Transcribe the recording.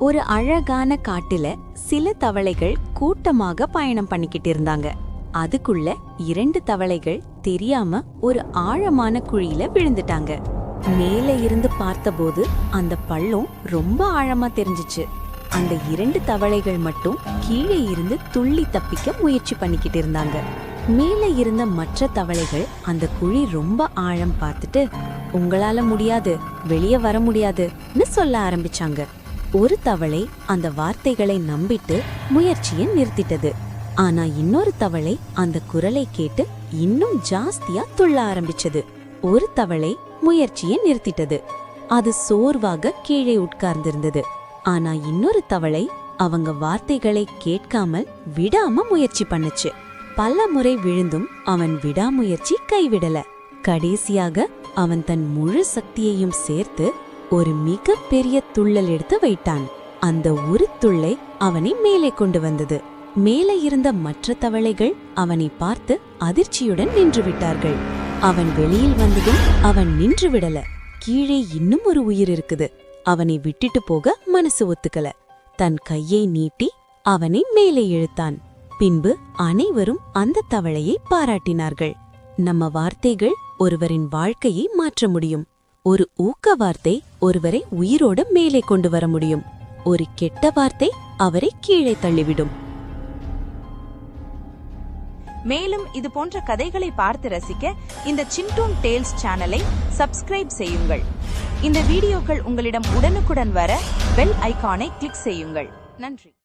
ஒரு அழகான காட்டுல சில தவளைகள் கூட்டமாக பயணம் பண்ணிக்கிட்டு இருந்தாங்க. அதுக்குள்ள 2 தவளைகள் தெரியாம ஒரு ஆழமான குழியில விழுந்துட்டாங்க. மேல இருந்து பார்த்தபோது அந்த பள்ளம் ரொம்ப ஆழமா தெரிஞ்சுச்சு. அந்த 2 தவளைகள் மட்டும் கீழே இருந்து துள்ளி தப்பிக்க முயற்சி பண்ணிக்கிட்டு இருந்தாங்க. மேல இருந்த மற்ற தவளைகள் அந்த குழி ரொம்ப ஆழம் பார்த்துட்டு, உங்களால முடியாது, வெளியே வர முடியாதுன்னு சொல்ல ஆரம்பிச்சாங்க. ஒரு தவளை அந்த வார்த்தைகளை நம்பிட்டு முயற்சியை நிறுத்திட்டது. ஆனா இன்னொரு தவளை அந்த குரலை கேட்டு இன்னும் ஜாஸ்தியா துள்ள ஆரம்பிச்சது. ஒரு தவளை முயற்சியை நிறுத்திட்டது. அது சோர்வாக கீழே உட்கார்ந்திருந்தது. ஆனா இன்னொரு தவளை அவங்க வார்த்தைகளை கேட்காமல் விடாம முயற்சி பண்ணுச்சு. பல முறை விழுந்தும் அவன் விடாமுயற்சி கைவிடல. கடைசியாக அவன் தன் முழு சக்தியையும் சேர்த்து ஒரு மிக பெரிய துள்ளல் எடுத்து வைத்தான். அந்த ஒரு துள்ளை அவனை மேலே கொண்டு வந்தது. மேலே இருந்த மற்ற தவளைகள் அவனை பார்த்து அதிர்ச்சியுடன் நின்று விட்டார்கள். அவன் வெளியில் வந்ததும் அவன் நின்று விடல. கீழே இன்னும் ஒரு உயிர் இருக்குது. அவனை விட்டுட்டு போக மனசு ஒத்துக்கல. தன் கையை நீட்டி அவனை மேலே இழுத்தான். பின்பு அனைவரும் அந்த தவளையை பாராட்டினார்கள். நம்ம வார்த்தைகள் ஒருவரின் வாழ்க்கையை மாற்ற முடியும். ஒரு ஊக்க வார்த்தை ஒருவரை உயிரோட மேலே கொண்டு வர முடியும். ஒரு கெட்ட வார்த்தை அவரை கீழே தள்ளிவிடும். மேலும் இது போன்ற கதைகளை பார்த்து ரசிக்க இந்த சின்டூன் டேல்ஸ் சேனலை சப்ஸ்கிரைப் செய்யுங்கள். இந்த வீடியோக்கள் உங்களிடம் உடனுக்குடன் வர பெல் ஐகானை கிளிக் செய்யுங்கள். நன்றி.